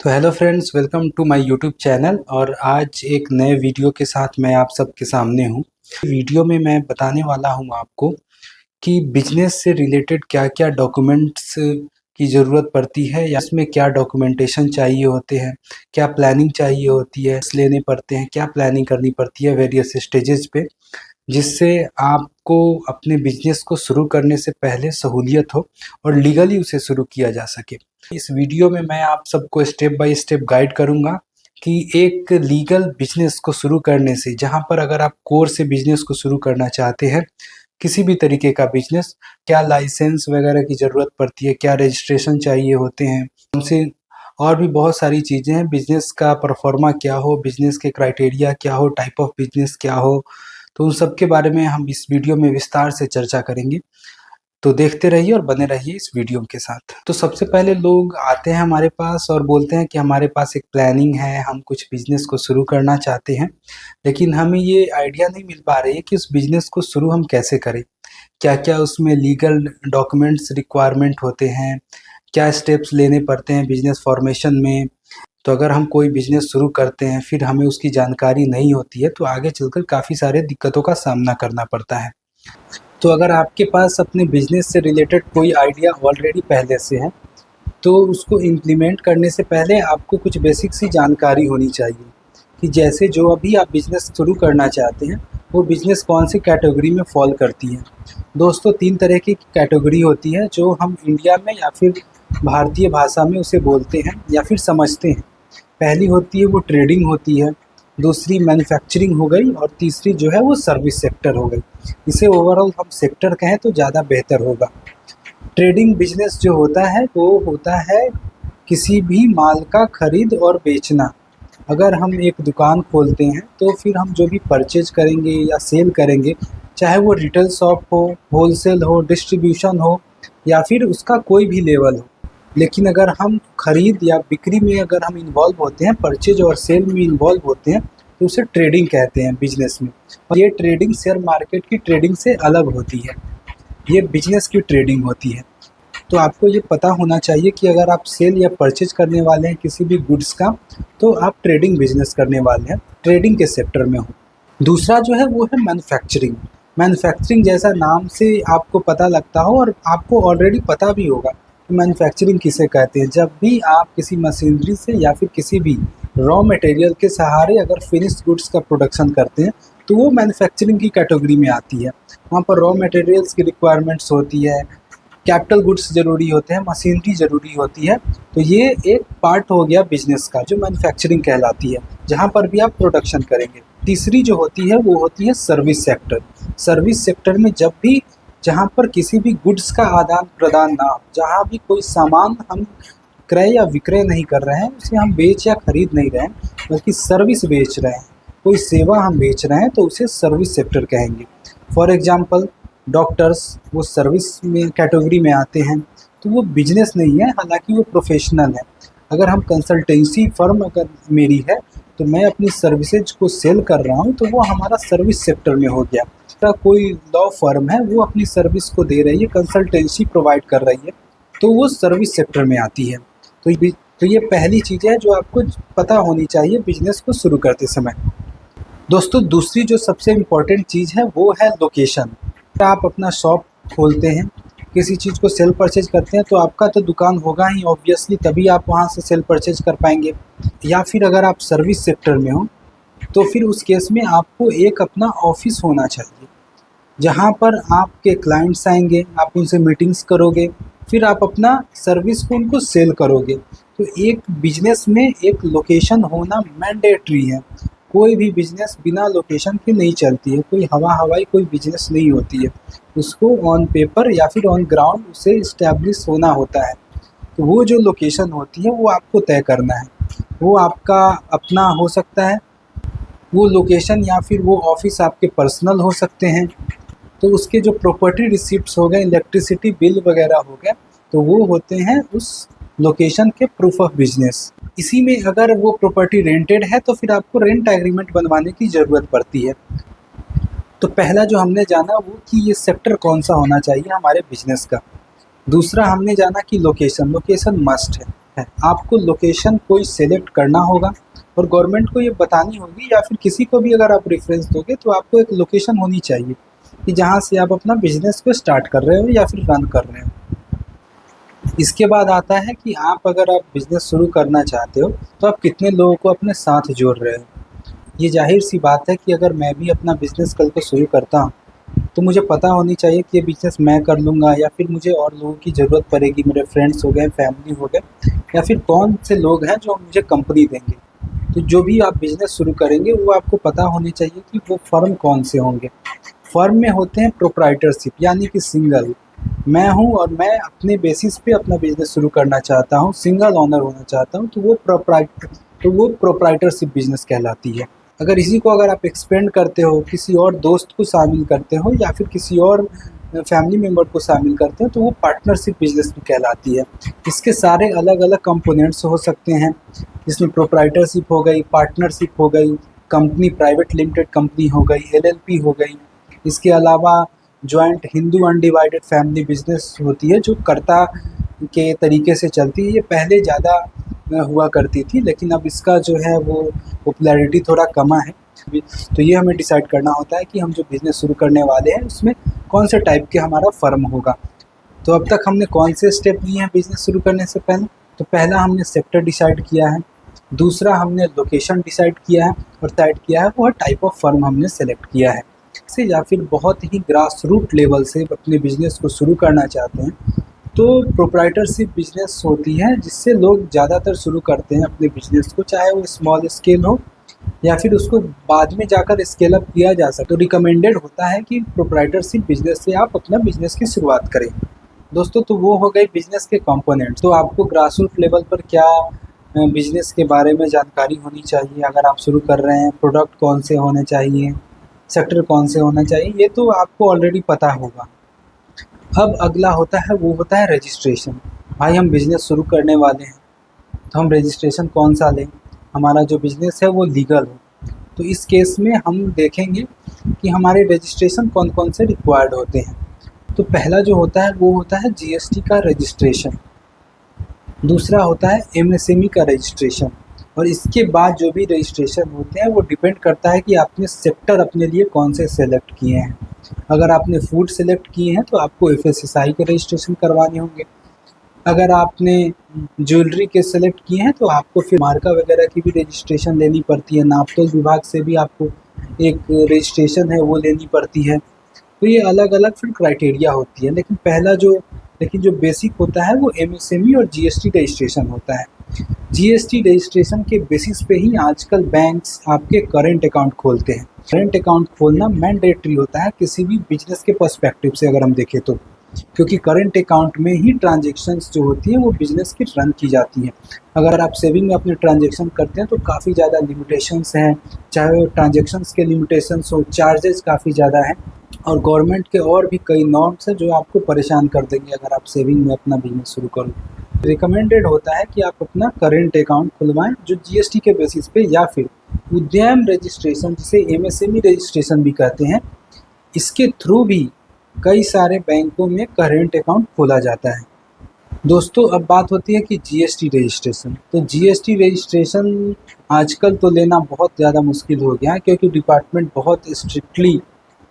तो hello friends, welcome to my YouTube channel. और आज एक नए वीडियो के साथ मैं आप सबके सामने हूँ। वीडियो में मैं बताने वाला हूँ आपको कि बिजनेस से रिलेटेड क्या क्या डॉक्यूमेंट्स की ज़रूरत पड़ती है या इसमें क्या डॉक्यूमेंटेशन चाहिए होते हैं, क्या प्लानिंग चाहिए होती है, लेने पड़ते हैं, क्या प्लानिंग करनी पड़ती है वेरियस स्टेजेस पे, जिससे आपको अपने बिजनेस को शुरू करने से पहले सहूलियत हो और लीगली उसे शुरू किया जा सके। इस वीडियो में मैं आप सबको स्टेप बाय स्टेप गाइड करूंगा कि एक लीगल बिजनेस को शुरू करने से, जहां पर अगर आप कोर से बिजनेस को शुरू करना चाहते हैं, किसी भी तरीके का बिजनेस, क्या लाइसेंस वगैरह की ज़रूरत पड़ती है, क्या रजिस्ट्रेशन चाहिए होते हैं हमसे, और भी बहुत सारी चीज़ें हैं। बिजनेस का परफॉर्मा क्या हो, बिजनेस के क्राइटेरिया क्या हो, टाइप ऑफ बिजनेस क्या हो, तो उन सब के बारे में हम इस वीडियो में विस्तार से चर्चा करेंगे। तो देखते रहिए और बने रहिए इस वीडियो के साथ। तो सबसे पहले लोग आते हैं हमारे पास और बोलते हैं कि हमारे पास एक प्लानिंग है, हम कुछ बिजनेस को शुरू करना चाहते हैं, लेकिन हमें ये आइडिया नहीं मिल पा रही है कि उस बिजनेस को शुरू हम कैसे करें, क्या क्या उसमें लीगल डॉक्यूमेंट्स रिक्वायरमेंट होते हैं, क्या स्टेप्स लेने पड़ते हैं बिजनेस फॉर्मेशन में। तो अगर हम कोई बिजनेस शुरू करते हैं फिर हमें उसकी जानकारी नहीं होती है तो आगे चलकर काफ़ी सारे दिक्कतों का सामना करना पड़ता है। तो अगर आपके पास अपने बिजनेस से रिलेटेड कोई आइडिया ऑलरेडी पहले से है तो उसको इम्प्लीमेंट करने से पहले आपको कुछ बेसिक सी जानकारी होनी चाहिए कि जैसे जो अभी आप बिज़नेस शुरू करना चाहते हैं वो बिज़नेस कौन सी कैटेगरी में फॉल करती है। दोस्तों, 3 तरह की कैटेगरी होती है जो हम इंडिया में या फिर भारतीय भाषा में उसे बोलते हैं या फिर समझते हैं। पहली होती है वो ट्रेडिंग होती है, दूसरी मैन्युफैक्चरिंग हो गई और तीसरी जो है वो सर्विस सेक्टर हो गई। इसे ओवरऑल हम सेक्टर कहें तो ज़्यादा बेहतर होगा। ट्रेडिंग बिजनेस जो होता है वो होता है किसी भी माल का खरीद और बेचना। अगर हम एक दुकान खोलते हैं तो फिर हम जो भी परचेज करेंगे या सेल करेंगे, चाहे वो रिटेल शॉप हो, होलसेल हो, डिस्ट्रीब्यूशन हो या फिर उसका कोई भी लेवल हो, लेकिन अगर हम खरीद या बिक्री में अगर हम इन्वॉल्व होते हैं, परचेज और सेल में इन्वॉल्व होते हैं, तो उसे ट्रेडिंग कहते हैं बिजनेस में। और ये ट्रेडिंग शेयर मार्केट की ट्रेडिंग से अलग होती है, ये बिजनेस की ट्रेडिंग होती है। तो आपको ये पता होना चाहिए कि अगर आप सेल या परचेज करने वाले हैं किसी भी गुड्स का, तो आप ट्रेडिंग बिजनेस करने वाले हैं, ट्रेडिंग के सेक्टर में हो। दूसरा जो है वो है मैन्युफैक्चरिंग। मैन्युफैक्चरिंग जैसा नाम से आपको पता लगता हो और आपको ऑलरेडी पता भी होगा कि मैन्युफैक्चरिंग किसे कहते हैं। जब भी आप किसी मशीनरी से या फिर किसी भी रॉ मटेरियल के सहारे अगर फिनिश्ड गुड्स का प्रोडक्शन करते हैं तो वो मैन्युफैक्चरिंग की कैटेगरी में आती है। वहाँ पर रॉ मटेरियल्स की रिक्वायरमेंट्स होती है, कैपिटल गुड्स ज़रूरी होते हैं, मशीनरी ज़रूरी होती है। तो ये एक पार्ट हो गया बिजनेस का जो मैन्युफैक्चरिंग कहलाती है, जहाँ पर भी आप प्रोडक्शन करेंगे। तीसरी जो होती है वो होती है सर्विस सेक्टर। सर्विस सेक्टर में जब भी जहाँ पर किसी भी गुड्स का आदान प्रदान ना हो, जहाँ भी कोई सामान हम क्रय या विक्रय नहीं कर रहे हैं, उसे हम बेच या खरीद नहीं रहे हैं, बल्कि सर्विस बेच रहे हैं, कोई सेवा हम बेच रहे हैं, तो उसे सर्विस सेक्टर कहेंगे। फॉर एग्जांपल डॉक्टर्स वो सर्विस में कैटेगरी में आते हैं, तो वो बिजनेस नहीं है, हालांकि वो प्रोफेशनल है। अगर हम कंसल्टेंसी फर्म अगर मेरी है तो मैं अपनी सर्विसेज को सेल कर रहा हूँ, तो वो हमारा सर्विस सेक्टर में हो गया। कोई लॉ फर्म है वो अपनी सर्विस को दे रही है, कंसल्टेंसी प्रोवाइड कर रही है, तो वो सर्विस सेक्टर में आती है। तो ये पहली चीज़ है जो आपको पता होनी चाहिए बिजनेस को शुरू करते समय। दोस्तों, दूसरी जो सबसे इम्पोर्टेंट चीज़ है वो है लोकेशन। आप अपना शॉप खोलते हैं, किसी चीज़ को सेल परचेज करते हैं, तो आपका तो दुकान होगा ही ऑब्वियसली, तभी आप वहाँ से सेल परचेज कर पाएंगे। या फिर अगर आप सर्विस सेक्टर में हो तो फिर उस केस में आपको एक अपना ऑफिस होना चाहिए, जहाँ पर आपके क्लाइंट्स आएंगे, आप उनसे मीटिंग्स करोगे, फिर आप अपना सर्विस को उनको सेल करोगे। तो एक बिजनेस में एक लोकेशन होना मैंडेटरी है। कोई भी बिजनेस बिना लोकेशन के नहीं चलती है, कोई हवाई कोई बिजनेस नहीं होती है, उसको ऑन पेपर या फिर ऑन ग्राउंड उसे इस्टेब्लिश होना होता है। तो वो जो लोकेशन होती है वो आपको तय करना है। वो आपका अपना हो सकता है वो लोकेशन, या फिर वो ऑफिस आपके पर्सनल हो सकते हैं। तो उसके जो प्रॉपर्टी रिसिप्ट्स हो गए, इलेक्ट्रिसिटी बिल वगैरह हो गया, तो वो होते हैं उस लोकेशन के प्रूफ ऑफ बिजनेस। इसी में अगर वो प्रॉपर्टी रेंटेड है तो फिर आपको रेंट एग्रीमेंट बनवाने की ज़रूरत पड़ती है। तो पहला जो हमने जाना वो कि ये सेक्टर कौन सा होना चाहिए हमारे बिजनेस का। दूसरा हमने जाना कि लोकेशन मस्ट है। है, आपको लोकेशन कोई सेलेक्ट करना होगा और गवर्नमेंट को ये बतानी होगी, या फिर किसी को भी अगर आप रेफरेंस दोगे तो आपको एक लोकेशन होनी चाहिए कि जहाँ से आप अपना बिजनेस को स्टार्ट कर रहे हो या फिर रन कर रहे हो। इसके बाद आता है कि अगर आप बिजनेस शुरू करना चाहते हो तो आप कितने लोगों को अपने साथ जोड़ रहे हो। ये जाहिर सी बात है कि अगर मैं भी अपना बिजनेस कल को शुरू करता हूँ तो मुझे पता होनी चाहिए कि ये बिज़नेस मैं कर लूँगा या फिर मुझे और लोगों की ज़रूरत पड़ेगी, मेरे फ्रेंड्स हो गए, फैमिली हो गए, या फिर कौन से लोग हैं जो मुझे कंपनी देंगे। तो जो भी आप बिज़नेस शुरू करेंगे वो आपको पता होनी चाहिए कि वो फ़र्म कौन से होंगे। फ़र्म में होते हैं प्रोप्राइटरशिप, यानी कि सिंगल मैं हूँ और मैं अपने बेसिस पे अपना बिज़नेस शुरू करना चाहता हूँ, सिंगल ओनर होना चाहता हूँ, तो वो प्रोप्राइटरशिप बिज़नेस कहलाती है। अगर इसी को अगर आप एक्सपेंड करते हो, किसी और दोस्त को शामिल करते हो या फिर किसी और फैमिली मेम्बर को शामिल करते हो तो वो पार्टनरशिप बिजनेस भी कहलाती है। इसके सारे अलग अलग कंपोनेंट्स हो सकते हैं, जिसमें प्रोप्राइटरशिप हो गई, पार्टनरशिप हो गई, कंपनी प्राइवेट लिमिटेड कंपनी हो गई, एलएलपी हो गई। इसके अलावा joint Hindu undivided family business होती है जो कर्ता के तरीके से चलती है। ये पहले ज़्यादा हुआ करती थी, लेकिन अब इसका जो है वो पॉपुलैरिटी थोड़ा कम है। तो ये हमें डिसाइड करना होता है कि हम जो बिज़नेस शुरू करने वाले हैं उसमें कौन से टाइप के हमारा फ़र्म होगा। तो अब तक हमने कौन से स्टेप लिए हैं बिज़नेस शुरू करने से पहले? तो पहला हमने सेक्टर डिसाइड किया है, दूसरा हमने लोकेशन डिसाइड किया है, और थर्ड किया है वो टाइप ऑफ फ़र्म हमने सेलेक्ट किया है। से या फिर बहुत ही ग्रास रूट लेवल से अपने बिज़नेस को शुरू करना चाहते हैं तो प्रोप्राइटरशिप बिजनेस होती है, जिससे लोग ज़्यादातर शुरू करते हैं अपने बिजनेस को, चाहे वो स्मॉल स्केल हो या फिर उसको बाद में जाकर स्केल अप किया जा सकता है। तो रिकमेंडेड होता है कि प्रोप्राइटरशिप बिजनेस से आप अपना बिजनेस की शुरुआत करें। दोस्तों, तो वो हो गए बिजनेस के कंपोनेंट्स। तो आपको ग्रास रूट लेवल पर क्या बिजनेस के बारे में जानकारी होनी चाहिए अगर आप शुरू कर रहे हैं, प्रोडक्ट कौन से होने चाहिए, सेक्टर कौन से होना चाहिए, ये तो आपको ऑलरेडी पता होगा। अब अगला होता है रजिस्ट्रेशन। भाई हम बिज़नेस शुरू करने वाले हैं तो हम रजिस्ट्रेशन कौन सा लें, हमारा जो बिज़नेस है वो लीगल हो। तो इस केस में हम देखेंगे कि हमारे रजिस्ट्रेशन कौन कौन से रिक्वायर्ड होते हैं। तो पहला जो होता है वो होता है जीएसटी का रजिस्ट्रेशन, दूसरा होता है एमएसएमई का रजिस्ट्रेशन, और इसके बाद जो भी रजिस्ट्रेशन होते हैं वो डिपेंड करता है कि आपने सेक्टर अपने लिए कौन से सेलेक्ट किए हैं। अगर आपने फूड सेलेक्ट किए हैं तो आपको एफएसएसआई के रजिस्ट्रेशन करवाने होंगे। अगर आपने ज्वेलरी के सेलेक्ट किए हैं तो आपको फिर मार्का वगैरह की भी रजिस्ट्रेशन लेनी पड़ती है, नापतोल विभाग से भी आपको एक रजिस्ट्रेशन है वो लेनी पड़ती है। तो ये अलग अलग फिर क्राइटेरिया होती है, लेकिन जो बेसिक होता है वो एमएसएमई और जीएसटी रजिस्ट्रेशन होता है। जीएसटी रजिस्ट्रेशन के बेसिस पे ही आजकल बैंक्स आपके करेंट अकाउंट खोलते हैं। करेंट अकाउंट खोलना मैंडेटरी होता है किसी भी बिजनेस के पर्सपेक्टिव से अगर हम देखें तो, क्योंकि करेंट अकाउंट में ही ट्रांजैक्शंस जो होती हैं वो बिजनेस की रन की जाती हैं। अगर आप सेविंग में अपने ट्रांजैक्शन करते हैं तो काफ़ी ज़्यादा लिमिटेशंस हैं, चाहे वो ट्रांजैक्शंस के लिमिटेशंस हो, चार्जेस काफ़ी ज़्यादा हैं, और गवर्नमेंट के और भी कई नॉर्म्स हैं जो आपको परेशान कर देंगे अगर आप सेविंग में अपना बिजनेस शुरू करो। रिकमेंडेड होता है कि आप अपना करेंट अकाउंट खुलवाएं जो जीएसटी के बेसिस पे, या फिर उद्यम रजिस्ट्रेशन जिसे एमएसएमई रजिस्ट्रेशन भी कहते हैं, इसके थ्रू भी कई सारे बैंकों में करेंट अकाउंट खोला जाता है। दोस्तों, अब बात होती है कि जीएसटी रजिस्ट्रेशन। तो जीएसटी रजिस्ट्रेशन आजकल तो लेना बहुत ज़्यादा मुश्किल हो गया है, क्योंकि डिपार्टमेंट बहुत स्ट्रिक्टली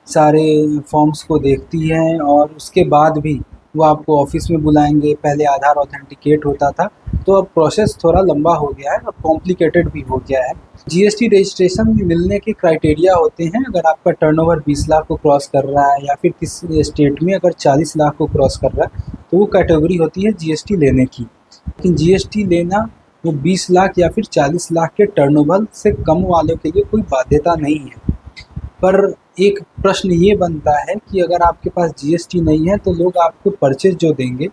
सारे फॉर्म्स को देखती है और उसके बाद भी वो आपको ऑफिस में बुलाएंगे। पहले आधार ऑथेंटिकेट होता था, तो अब प्रोसेस थोड़ा लंबा हो गया है और कॉम्प्लिकेटेड भी हो गया है। जीएसटी रजिस्ट्रेशन मिलने के क्राइटेरिया होते हैं, अगर आपका टर्नओवर 20 लाख को क्रॉस कर रहा है या फिर किस स्टेट में अगर 40 लाख को क्रॉस कर रहा है तो वो कैटेगरी होती है जीएसटी लेने की। लेकिन जीएसटी लेना वो 20 लाख या फिर 40 लाख के टर्नओवर से कम वालों के लिए कोई बाध्यता नहीं है। पर एक प्रश्न ये बनता है कि अगर आपके पास जीएसटी नहीं है तो लोग आपको परचेज जो देंगे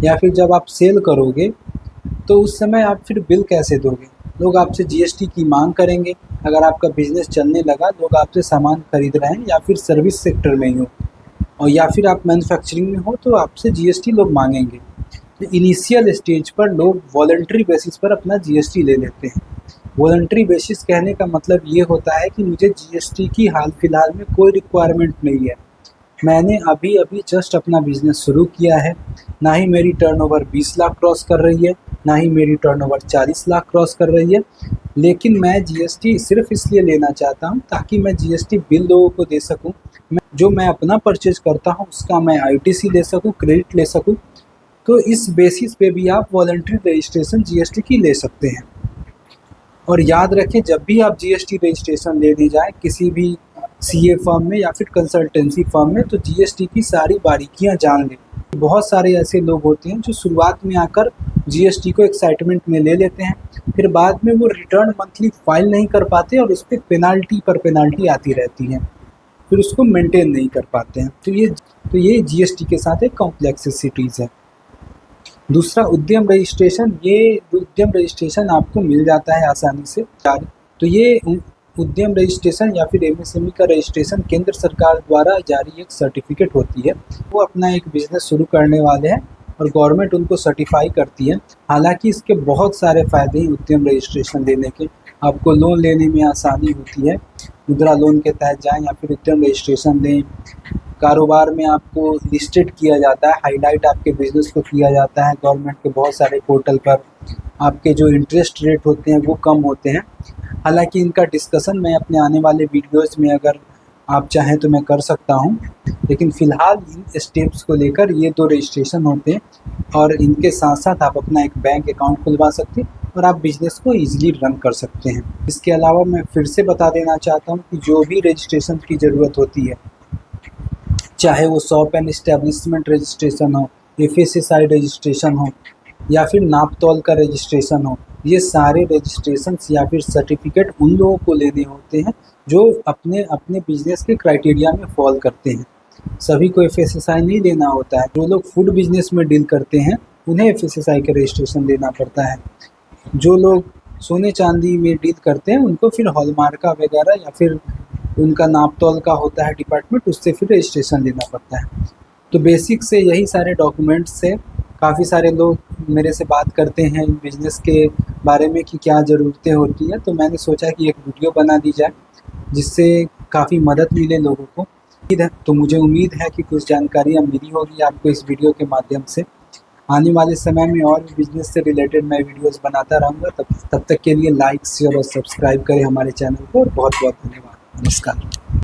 या फिर जब आप सेल करोगे तो उस समय आप फिर बिल कैसे दोगे? लोग आपसे जीएसटी की मांग करेंगे। अगर आपका बिजनेस चलने लगा, लोग आपसे सामान खरीद रहे हैं या फिर सर्विस सेक्टर में ही हो और या फिर आप मैन्युफैक्चरिंग में हो, तो आपसे जीएसटी लोग मांगेंगे। तो इनिशियल स्टेज पर लोग वॉलंटरी बेसिस पर अपना जीएसटी ले लेते हैं। वॉलंटरी बेसिस कहने का मतलब ये होता है कि मुझे जीएसटी की हाल फिलहाल में कोई रिक्वायरमेंट नहीं है, मैंने अभी अभी जस्ट अपना बिज़नेस शुरू किया है। ना ही मेरी टर्नओवर 20 लाख क्रॉस कर रही है, ना ही मेरी टर्नओवर 40 लाख क्रॉस कर रही है। लेकिन मैं जीएसटी सिर्फ़ इसलिए लेना चाहता हूँ ताकि मैं जीएसटी बिल लोगों को दे सकूँ। मैं अपना परचेज़ करता हूँ उसका मैं आईटीसी ले सकूँ, क्रेडिट ले सकूँ। तो इस बेसिस पे भी आप वॉलंटरी रजिस्ट्रेशन जीएसटी की ले सकते हैं। और याद रखें, जब भी आप जीएसटी रजिस्ट्रेशन लेने जाएँ किसी भी सीए फर्म में या फिर कंसल्टेंसी फर्म में, तो जीएसटी की सारी बारीकियाँ जान लें। बहुत सारे ऐसे लोग होते हैं जो शुरुआत में आकर जीएसटी को एक्साइटमेंट में ले लेते हैं, फिर बाद में वो रिटर्न मंथली फाइल नहीं कर पाते और उस पे पेनाल्टी पर पेनाल्टी आती रहती है, फिर उसको मेंटेन नहीं कर पाते हैं। तो ये जीएसटी के साथ एक कॉम्प्लेक्सिटीज़ है। दूसरा, उद्यम रजिस्ट्रेशन। ये उद्यम रजिस्ट्रेशन आपको मिल जाता है आसानी से। तो ये उद्यम रजिस्ट्रेशन या फिर एमएसएमई का रजिस्ट्रेशन केंद्र सरकार द्वारा जारी एक सर्टिफिकेट होती है। वो अपना एक बिज़नेस शुरू करने वाले हैं और गवर्नमेंट उनको सर्टिफाई करती है। हालाँकि इसके बहुत सारे फ़ायदे हैं उद्यम रजिस्ट्रेशन लेने के। आपको लोन लेने में आसानी होती है, मुद्रा लोन के तहत जाएँ या फिर उद्यम रजिस्ट्रेशन लें। कारोबार में आपको लिस्टेड किया जाता है, हाईलाइट आपके बिज़नेस को किया जाता है गवर्नमेंट के बहुत सारे पोर्टल पर। आपके जो इंटरेस्ट रेट होते हैं वो कम होते हैं। हालाँकि इनका डिस्कशन मैं अपने आने वाले वीडियोज़ में अगर आप चाहें तो मैं कर सकता हूँ, लेकिन फ़िलहाल इन स्टेप्स को लेकर ये 2 रजिस्ट्रेशन होते हैं और इनके साथ-साथ आप अपना एक बैंक अकाउंट खुलवा सकते हैं और आप बिज़नेस को ईज़िली रन कर सकते हैं। इसके अलावा मैं फिर से बता देना चाहता हूँ कि जो भी रजिस्ट्रेशन की ज़रूरत होती है, चाहे वो शॉप एंड एस्टेब्लिशमेंट रजिस्ट्रेशन हो, एफएसएसआई रजिस्ट्रेशन हो या फिर नापतोल का रजिस्ट्रेशन हो, ये सारे रजिस्ट्रेशंस या फिर सर्टिफिकेट उन लोगों को लेने होते हैं जो अपने अपने बिज़नेस के क्राइटेरिया में फॉल करते हैं। सभी को एफएसएसआई नहीं लेना होता है। जो लोग फूड बिज़नेस में डील करते हैं उन्हें एफएसएसआई का रजिस्ट्रेशन लेना पड़ता है। जो लोग सोने चांदी में डील करते हैं उनको फिर हॉलमार्का वगैरह या फिर उनका नापतोल का होता है डिपार्टमेंट, उससे फिर रजिस्ट्रेशन लेना पड़ता है। तो बेसिक से यही सारे डॉक्यूमेंट्स से काफ़ी सारे लोग मेरे से बात करते हैं बिज़नेस के बारे में कि क्या ज़रूरतें होती हैं, तो मैंने सोचा कि एक वीडियो बना दी जाए जिससे काफ़ी मदद मिले लोगों को। तो मुझे उम्मीद है कि कुछ जानकारियाँ मिली होगी आपको इस वीडियो के माध्यम से। आने वाले समय में और भी बिज़नेस से रिलेटेड मैं वीडियोज़ बनाता रहूँगा। तब तक के लिए लाइक, शेयर और सब्सक्राइब करें हमारे चैनल को। बहुत बहुत धन्यवाद। नमस्कार।